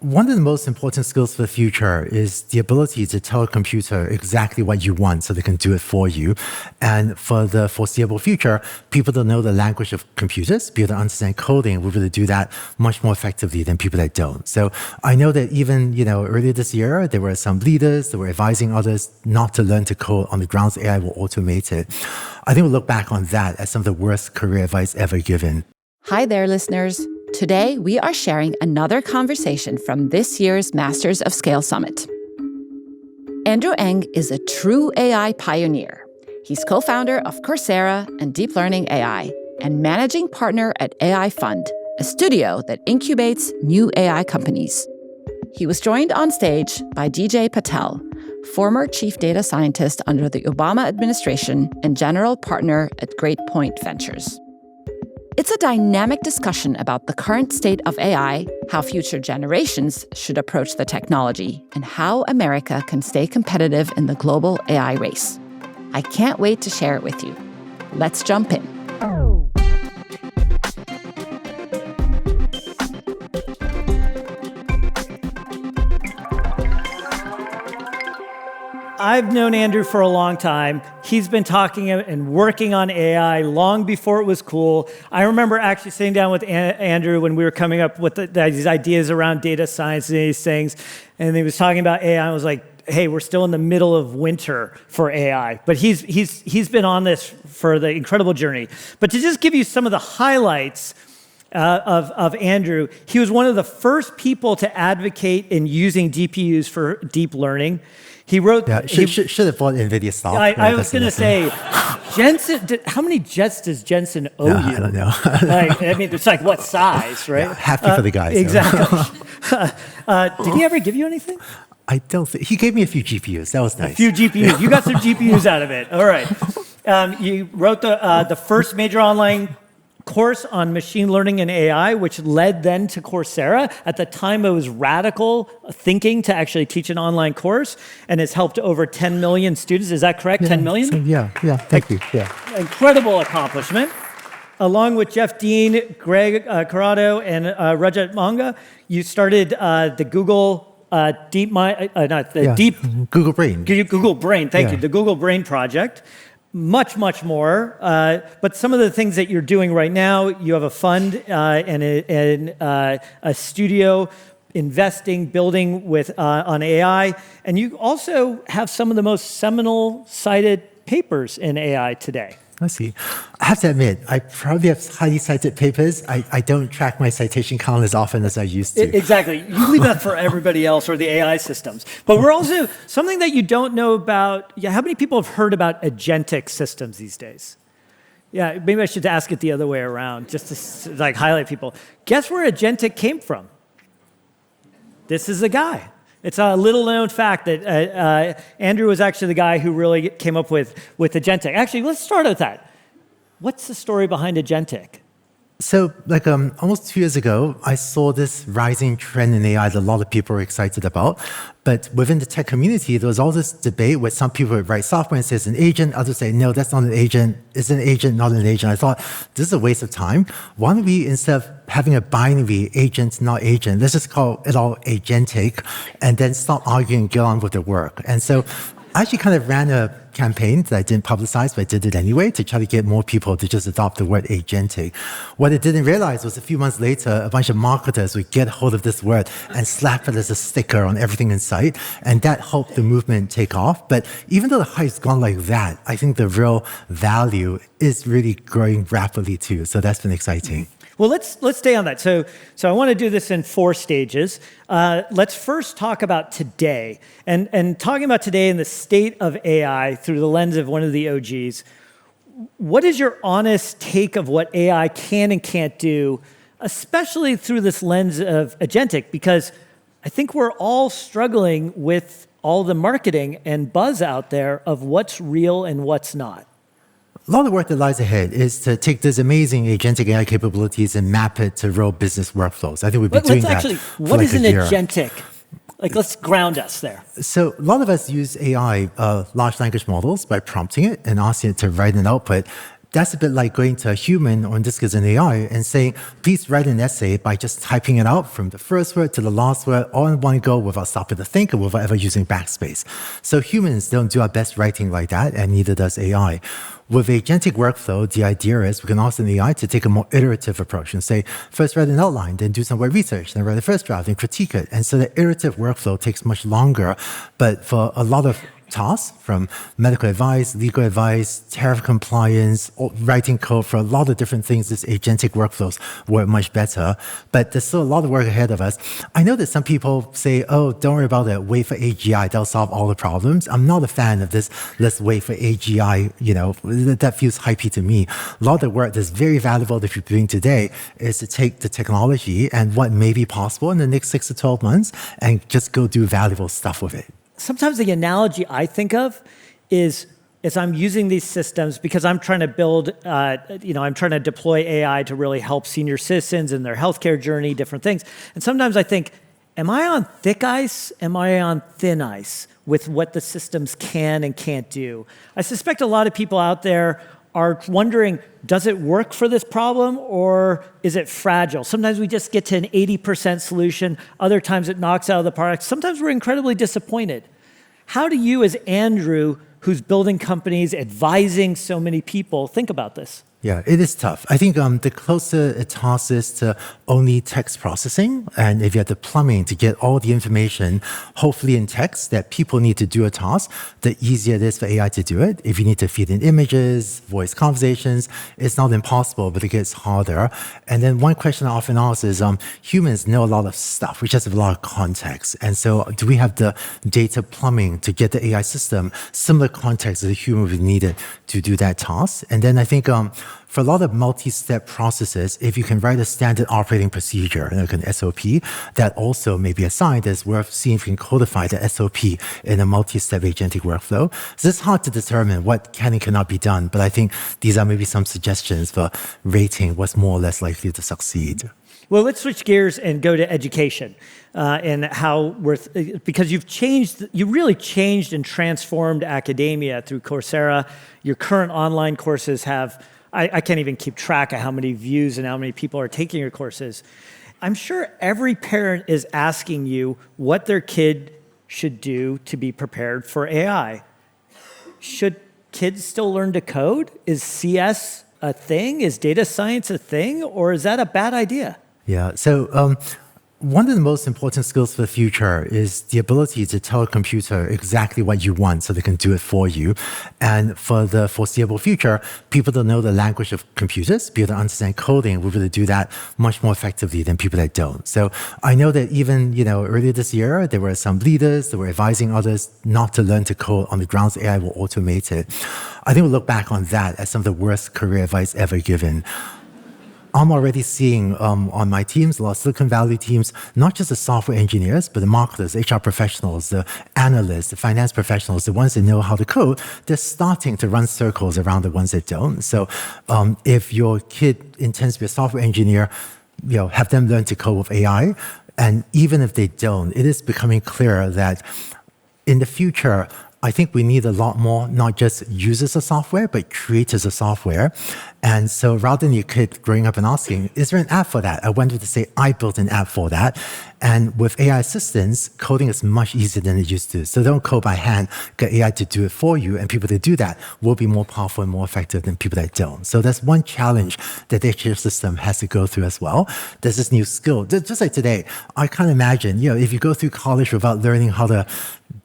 One of the most important skills for the future is the ability to tell a computer exactly what you want so they can do it for you. And for the foreseeable future, people that know the language of computers, be able to understand coding, will be able to do that much more effectively than people that don't. So I know that even earlier this year, there were some leaders that were advising others not to learn to code on the grounds AI will automate it. I think we'll look back on that as some of the worst career advice ever given. Hi there, listeners. Today, we are sharing another conversation from this year's Masters of Scale Summit. Andrew Ng is a true AI pioneer. He's co-founder of Coursera and DeepLearning AI and managing partner at AI Fund, a studio that incubates new AI companies. He was joined on stage by DJ Patil, former chief data scientist under the Obama administration and general partner at GreatPoint Ventures. It's a dynamic discussion about the current state of AI, how future generations should approach the technology, and how America can stay competitive in the global AI race. I can't wait to share it with you. Let's jump in. I've known Andrew for a long time. He's been talking and working on AI long before it was cool. I remember actually sitting down with Andrew when we were coming up with these ideas around data science and these things, and he was talking about AI. I was like, hey, we're still in the middle of winter for AI. But he's been on this for the incredible journey. But to just give you some of the highlights of Andrew, he was one of the first people to advocate in using GPUs for deep learning. He wrote... Yeah, should have bought NVIDIA stock. I was going to say, Jensen, how many jets does Jensen owe you? I don't know. It's like what size, right? Yeah, happy for the guys. Exactly. Did he ever give you anything? I don't think... He gave me a few GPUs. That was nice. A few GPUs. You got some GPUs out of it. All right. You wrote the first major online course on machine learning and AI, which led then to Coursera. At the time, it was radical thinking to actually teach an online course, and it's helped over 10 million students. Is that correct? Yeah, 10 million? So, yeah. Thank you. Yeah. Incredible accomplishment. Along with Jeff Dean, Greg Corrado, and Rajat Manga, you started the Google Google Brain. Google Brain. Thank you. The Google Brain project. Much more. But some of the things that you're doing right now, you have a fund and a studio investing, building with on AI. And you also have some of the most seminal cited papers in AI today. I see. I have to admit, I probably have highly cited papers. I don't track my citation count as often as I used to. Exactly. You leave that for everybody else or the AI systems. But we're also, something that you don't know about, how many people have heard about agentic systems these days? Yeah, maybe I should ask it the other way around, just to highlight people. Guess where agentic came from? This is the guy. It's a little known fact that Andrew was actually the guy who really came up with agentic. Actually, let's start with that. What's the story behind agentic? So, almost 2 years ago, I saw this rising trend in AI that a lot of people were excited about. But within the tech community, there was all this debate where some people would write software and say it's an agent. Others say, no, that's not an agent. It's an agent, not an agent. I thought, this is a waste of time. Why don't we, instead of having a binary agent, not agent, let's just call it all agentic and then stop arguing and get on with the work. And so I actually kind of ran a campaign that I didn't publicize, but I did it anyway to try to get more people to just adopt the word agentic. What I didn't realize was a few months later, a bunch of marketers would get hold of this word and slap it as a sticker on everything in sight, and that helped the movement take off. But even though the hype's gone like that, I think the real value is really growing rapidly too. So that's been exciting. Well, let's stay on that. So I want to do this in 4 stages. Let's first talk about today. And talking about today in the state of AI through the lens of one of the OGs, what is your honest take of what AI can and can't do, especially through this lens of agentic? Because I think we're all struggling with all the marketing and buzz out there of what's real and what's not. A lot of work that lies ahead is to take these amazing agentic AI capabilities and map it to real business workflows. I think we've been doing that for what is an a year. Agentic? Let's ground us there. So a lot of us use AI, large language models, by prompting it and asking it to write an output. that's a bit like going to a human, or in this case an AI, and saying, please write an essay by just typing it out from the first word to the last word all in one go without stopping to think or without ever using backspace. So humans don't do our best writing like that, and neither does AI. With agentic workflow, the idea is we can ask an AI to take a more iterative approach and say, first write an outline, then do some web research, then write a first draft, then critique it. And so the iterative workflow takes much longer, but for a lot of tasks, from medical advice, legal advice, tariff compliance, or writing code, for a lot of different things, this agentic workflows work much better. But there's still a lot of work ahead of us. I know that some people say, oh, don't worry about it, wait for AGI, they'll solve all the problems. I'm not a fan of this, let's wait for AGI, that feels hypey to me. A lot of the work that's very valuable that you're doing today is to take the technology and what may be possible in the next 6 to 12 months and just go do valuable stuff with it. Sometimes the analogy I think of is I'm using these systems because I'm trying to build, I'm trying to deploy AI to really help senior citizens in their healthcare journey, different things. And sometimes I think, am I on thick ice? Am I on thin ice with what the systems can and can't do? I suspect a lot of people out there are wondering, does it work for this problem or is it fragile? Sometimes we just get to an 80% solution. Other times it knocks out of the park. Sometimes we're incredibly disappointed. How do you, as Andrew, who's building companies, advising so many people, think about this? Yeah, it is tough. I think the closer a task is to only text processing, and if you have the plumbing to get all the information, hopefully in text, that people need to do a task, the easier it is for AI to do it. If you need to feed in images, voice conversations, it's not impossible, but it gets harder. And then one question I often ask is, humans know a lot of stuff, we just have a lot of context. And so do we have the data plumbing to get the AI system similar context as a human would need it to do that task? And then I think for a lot of multi-step processes, if you can write a standard operating procedure, like an SOP, that also may be assigned, it's worth seeing if you can codify the SOP in a multi-step agentic workflow. So it's hard to determine what can and cannot be done, but I think these are maybe some suggestions for rating what's more or less likely to succeed. Well, let's switch gears and go to education and because you really changed and transformed academia through Coursera. Your current online courses have, I can't even keep track of how many views and how many people are taking your courses. I'm sure every parent is asking you what their kid should do to be prepared for AI. Should kids still learn to code? Is CS a thing? Is data science a thing? Or is that a bad idea? Yeah, so one of the most important skills for the future is the ability to tell a computer exactly what you want so they can do it for you. And for the foreseeable future, people that know the language of computers, be able to understand coding, will be able to do that much more effectively than people that don't. So I know that even earlier this year, there were some leaders that were advising others not to learn to code on the grounds AI will automate it. I think we'll look back on that as some of the worst career advice ever given. I'm already seeing on my teams, a lot of Silicon Valley teams, not just the software engineers, but the marketers, HR professionals, the analysts, the finance professionals, the ones that know how to code, they're starting to run circles around the ones that don't. So if your kid intends to be a software engineer, have them learn to code with AI. And even if they don't, it is becoming clear that in the future, I think we need a lot more, not just users of software, but creators of software. And so rather than your kid growing up and asking, is there an app for that? I wanted to say, I built an app for that. And with AI assistance, coding is much easier than it used to. So don't code by hand, get AI to do it for you. And people that do that will be more powerful and more effective than people that don't. So that's one challenge that the education system has to go through as well. There's this new skill. Just like today, I can't imagine, if you go through college without learning how to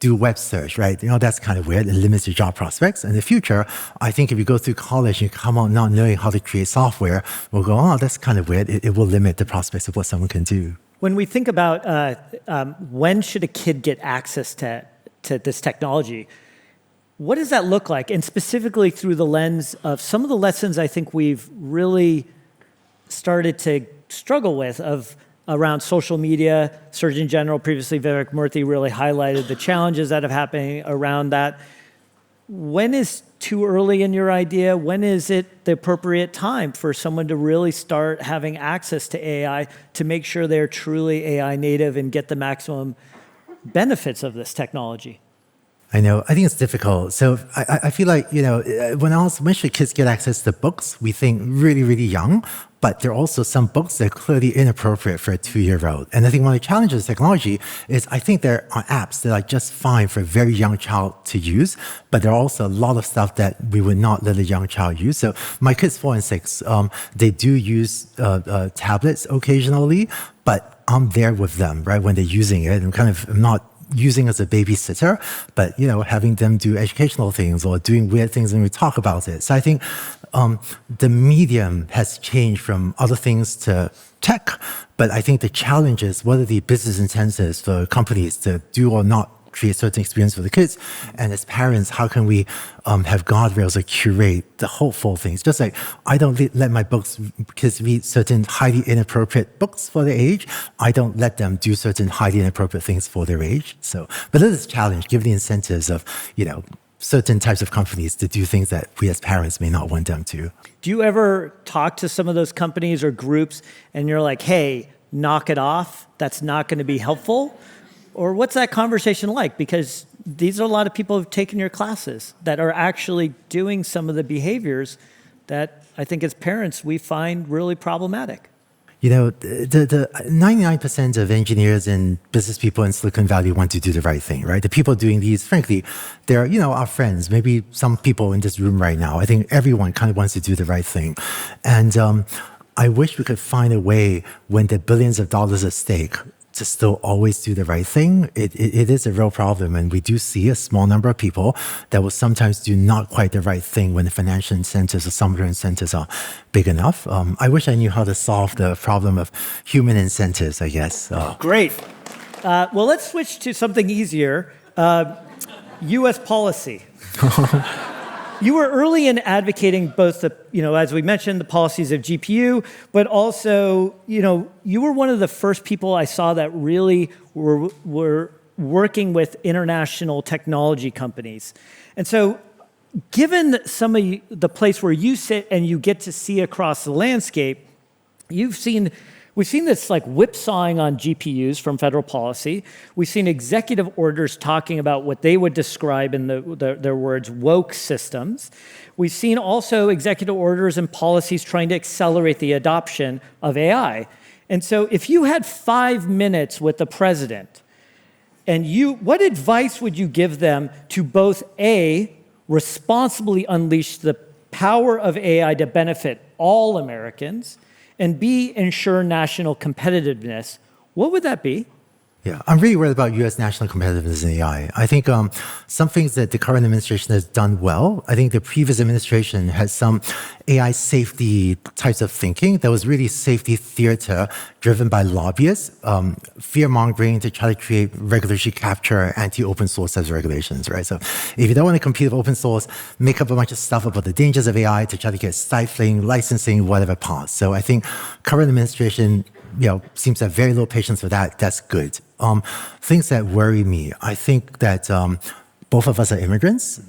do web search, right? That's kind of weird. It limits your job prospects. In the future, I think if you go through college and you come out not knowing how to create software, we'll go, oh, that's kind of weird. It will limit the prospects of what someone can do. When we think about when should a kid get access to this technology, what does that look like? And specifically through the lens of some of the lessons I think we've really started to struggle with around social media. Surgeon General previously, Vivek Murthy, really highlighted the challenges that have happened around that. When is too early in your idea? When is it the appropriate time for someone to really start having access to AI to make sure they're truly AI native and get the maximum benefits of this technology? I know. I think it's difficult. So I feel like, when should kids get access to books, we think really, really young, but there are also some books that are clearly inappropriate for a 2-year-old. And I think one of the challenges of technology is I think there are apps that are just fine for a very young child to use, but there are also a lot of stuff that we would not let a young child use. So my kids, 4 and 6, they do use tablets occasionally, but I'm there with them, right, when they're using it. I'm not using as a babysitter, but having them do educational things or doing weird things when we talk about it. So I think the medium has changed from other things to tech, but I think the challenge is what are the business incentives for companies to do or not create certain experience for the kids, and as parents, how can we have guardrails or curate the hopeful things? Just like I don't let my kids read certain highly inappropriate books for their age, I don't let them do certain highly inappropriate things for their age. So, but this is a challenge, given the incentives of certain types of companies to do things that we as parents may not want them to. Do you ever talk to some of those companies or groups and you're like, hey, knock it off, that's not going to be helpful? Or what's that conversation like? Because these are a lot of people who've taken your classes that are actually doing some of the behaviors that I think as parents we find really problematic. The 99% of engineers and business people in Silicon Valley want to do the right thing, right? The people doing these, frankly, they're, our friends, maybe some people in this room right now. I think everyone kind of wants to do the right thing. And I wish we could find a way when there are billions of dollars at stake to still always do the right thing. It is a real problem, and we do see a small number of people that will sometimes do not quite the right thing when the financial incentives or some of their incentives are big enough. I wish I knew how to solve the problem of human incentives, I guess. Great. Well, let's switch to something easier. U.S. policy. You were early in advocating both the, as we mentioned, the policies of GPU, but also, you were one of the first people I saw that really were working with international technology companies. And so given some of the place where you sit and you get to see across the landscape, we've seen this like whipsawing on GPUs from federal policy. We've seen executive orders talking about what they would describe in their words, woke systems. We've seen also executive orders and policies trying to accelerate the adoption of AI. And so if you had 5 minutes with the president, and what advice would you give them to both A, responsibly unleash the power of AI to benefit all Americans, and B, ensure national competitiveness? What would that be? Yeah, I'm really worried about U.S. national competitiveness in AI. I think some things that the current administration has done well. I think the previous administration had some AI safety types of thinking that was really safety theater driven by lobbyists, fear-mongering to try to create regulatory capture, anti-open source types of regulations, right? So if you don't want to compete with open source, make up a bunch of stuff about the dangers of AI to try to get stifling, licensing, whatever path. So I think current administration seems to have very little patience for that. That's good. Things that worry me. I think that both of us are immigrants.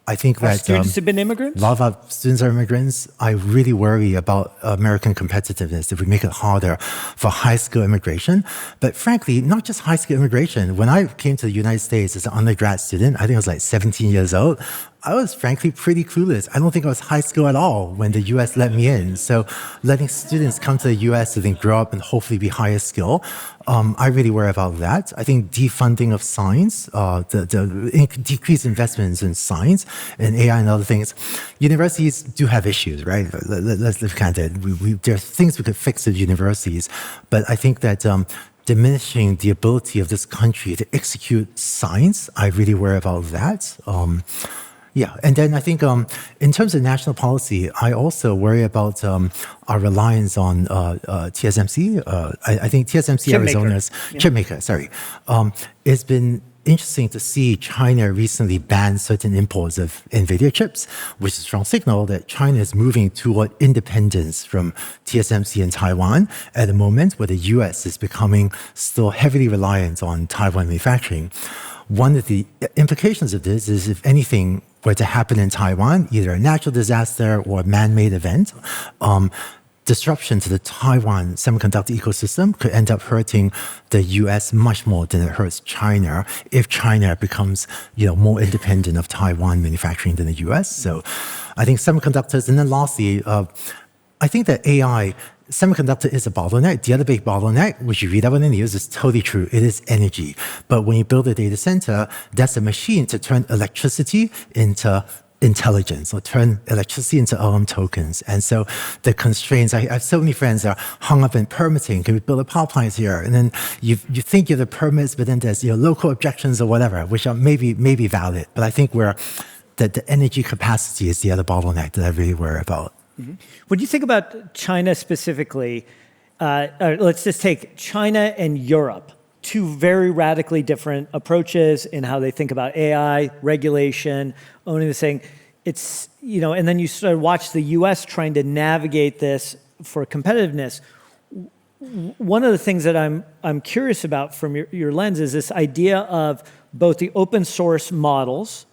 I think that students have been immigrants. A lot of our students are immigrants. I really worry about American competitiveness if we make it harder for high skill immigration. But frankly, not just high skill immigration. When I came to the United States as an undergrad student, I think I was like 17 years old. I was frankly pretty clueless. I don't think I was high school at all when the US let me in. So letting students come to the US to then grow up and hopefully be higher skill, I really worry about that. I think defunding of science, the decreased investments in science and AI and other things. Universities do have issues, right? Let's look at it. There are things we could fix at universities, but I think that diminishing the ability of this country to execute science, I really worry about that. Yeah, and then I think in terms of national policy, I also worry about our reliance on TSMC. I think TSMC Arizona's chipmaker, sorry. It's been interesting to see China recently ban certain imports of NVIDIA chips, which is a strong signal that China is moving toward independence from TSMC in Taiwan at a moment where the US is becoming still heavily reliant on Taiwan manufacturing. One of the implications of this is if anything were to happen in Taiwan, either a natural disaster or a man-made event, disruption to the Taiwan semiconductor ecosystem could end up hurting the US much more than it hurts China if China becomes, more independent of Taiwan manufacturing than the US. So I think semiconductors, and then lastly, I think that AI, semiconductor is a bottleneck. The other big bottleneck, which you read about in the news, is totally true. It is energy. But when you build a data center, that's a machine to turn electricity into intelligence, or turn electricity into tokens. And so the constraints, I have so many friends that are hung up in permitting. Can we build a power plant here? And then you think you're the permits, but then there's local objections or whatever, which are maybe valid. But I think the energy capacity is the other bottleneck that I really worry about. Mm-hmm. When you think about China specifically, let's just take China and Europe, two very radically different approaches in how they think about AI, regulation, owning this thing. It's, and then you sort of watch the US trying to navigate this for competitiveness. One of the things that I'm curious about from your lens is this idea of both the open source models,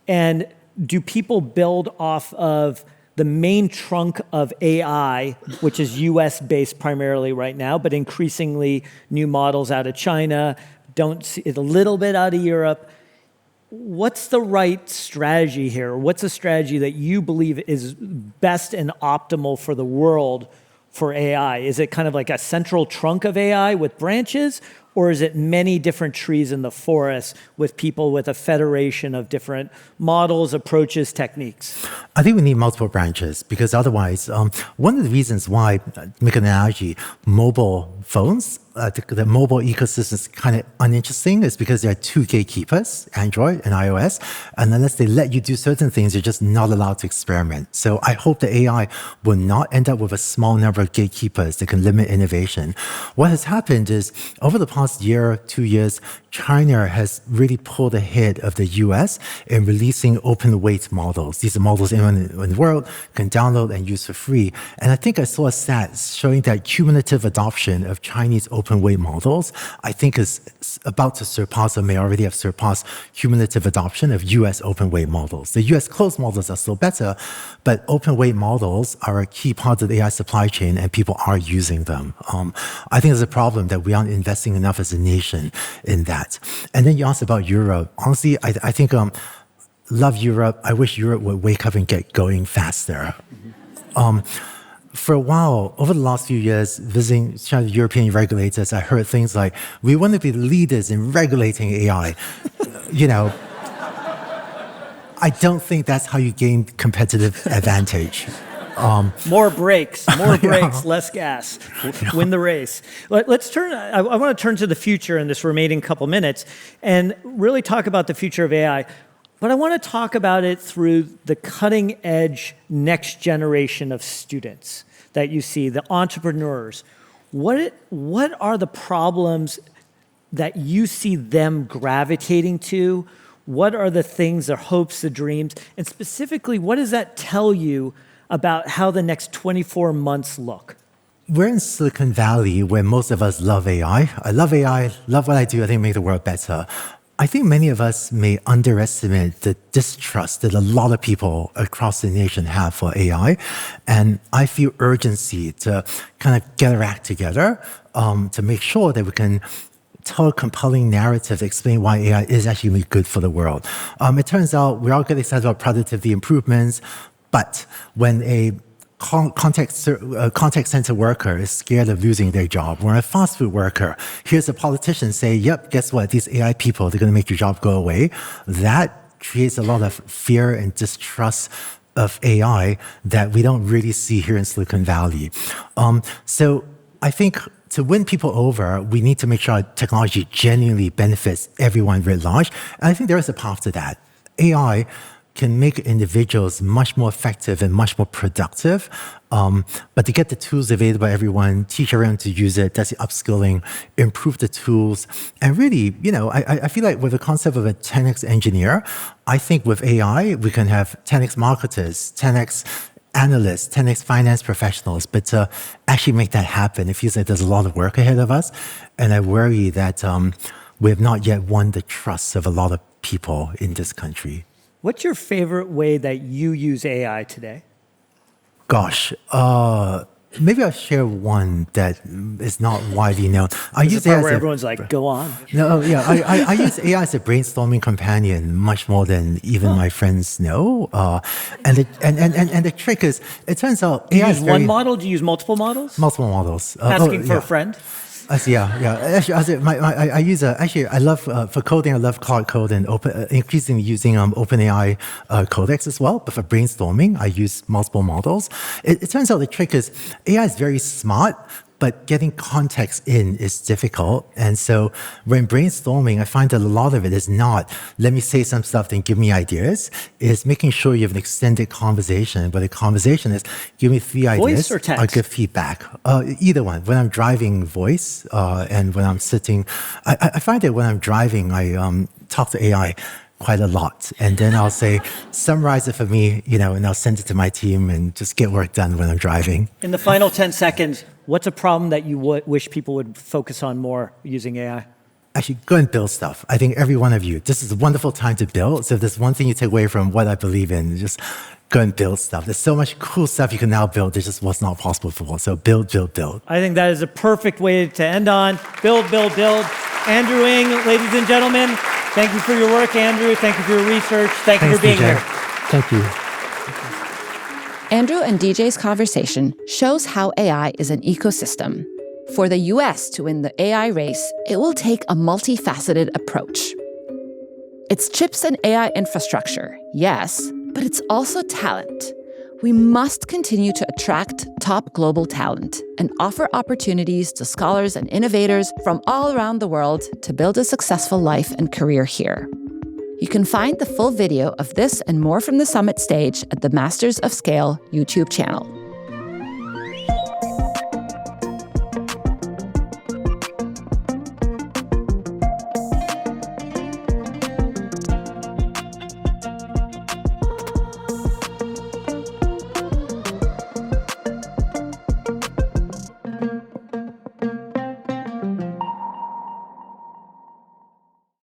and do people build off of the main trunk of AI, which is US-based primarily right now, but increasingly new models out of China, don't see it a little bit out of Europe. What's the right strategy here? What's a strategy that you believe is best and optimal for the world for AI? Is it kind of like a central trunk of AI with branches, or is it many different trees in the forest with people with a federation of different models, approaches, techniques? I think we need multiple branches, because otherwise, one of the reasons why, make an analogy, mobile phones, the mobile ecosystem is kind of uninteresting is because there are two gatekeepers, Android and iOS, and unless they let you do certain things, you're just not allowed to experiment. So I hope the AI will not end up with a small number of gatekeepers that can limit innovation. What has happened is, over the past year, 2 years, China has really pulled ahead of the US in releasing open weight models. These are models anyone in the world can download and use for free. And I think I saw a stat showing that cumulative adoption of Chinese open weight models, I think, is about to surpass, or may already have surpassed, cumulative adoption of US open weight models. The US closed models are still better, but open weight models are a key part of the AI supply chain, and people are using them. I think there's a problem that we aren't investing enough as a nation in that. And then you asked about Europe. Honestly, I think love Europe. I wish Europe would wake up and get going faster. For a while, over the last few years, visiting European regulators, I heard things like, we want to be leaders in regulating AI. I don't think that's how you gain competitive advantage. More brakes, less gas. Win the race. Let's turn. I want to turn to the future in this remaining couple minutes and really talk about the future of AI. But I want to talk about it through the cutting edge next generation of students that you see, the entrepreneurs. What are the problems that you see them gravitating to? What are the things, their hopes, the dreams? And specifically, what does that tell you about how the next 24 months look? We're in Silicon Valley, where most of us love AI. I love AI, love what I do. I think it makes the world better. I think many of us may underestimate the distrust that a lot of people across the nation have for AI. And I feel urgency to kind of get our act together to make sure that we can tell a compelling narrative to explain why AI is actually really good for the world. It turns out we all get excited about productivity improvements, but when a contact center worker is scared of losing their job, or a fast food worker hears a politician say, yep, guess what, these AI people, they're going to make your job go away, that creates a lot of fear and distrust of AI that we don't really see here in Silicon Valley. So I think to win people over, we need to make sure our technology genuinely benefits everyone writ large. And I think there is a path to that. AI can make individuals much more effective and much more productive. But to get the tools available to everyone, teach everyone to use it, that's the upskilling, improve the tools. And really, I feel like with the concept of a 10x engineer, I think with AI, we can have 10x marketers, 10x analysts, 10x finance professionals. But to actually make that happen, it feels like there's a lot of work ahead of us. And I worry that we have not yet won the trust of a lot of people in this country. What's your favorite way that you use AI today? Gosh, maybe I'll share one that is not widely known. I This is use the part AI where as everyone's like, go on. no, yeah, I use AI as a brainstorming companion much more than even my friends know. And the trick is, it turns out Do you AI use is one model? Do you use multiple models? multiple models. Asking for a friend? Yeah. Actually, I love for coding. I love Cloud Code and increasingly using OpenAI codecs as well. But for brainstorming, I use multiple models. It turns out the trick is AI is very smart, but getting context in is difficult. And so when brainstorming, I find that a lot of it is not, let me say some stuff, then give me ideas, is making sure you have an extended conversation. But the conversation is, give me 3 ideas. Voice or text? I'll give feedback. Either one. When I'm driving, voice, and when I'm sitting, I find that when I'm driving, I talk to AI quite a lot. And then I'll say, summarize it for me, and I'll send it to my team and just get work done when I'm driving. In the final 10 seconds, what's a problem that you wish people would focus on more using AI? Actually, go and build stuff. I think every one of you, this is a wonderful time to build. So if there's one thing you take away from what I believe in, just go and build stuff. There's so much cool stuff you can now build that just was not possible before. So build. I think that is a perfect way to end on. Build. Andrew Ng, ladies and gentlemen, thank you for your work, Andrew. Thank you for your research. Thank you for being here. Thank you. Andrew and DJ's conversation shows how AI is an ecosystem. For the US to win the AI race, it will take a multifaceted approach. It's chips and AI infrastructure, yes, but it's also talent. We must continue to attract top global talent and offer opportunities to scholars and innovators from all around the world to build a successful life and career here. You can find the full video of this and more from the summit stage at the Masters of Scale YouTube channel.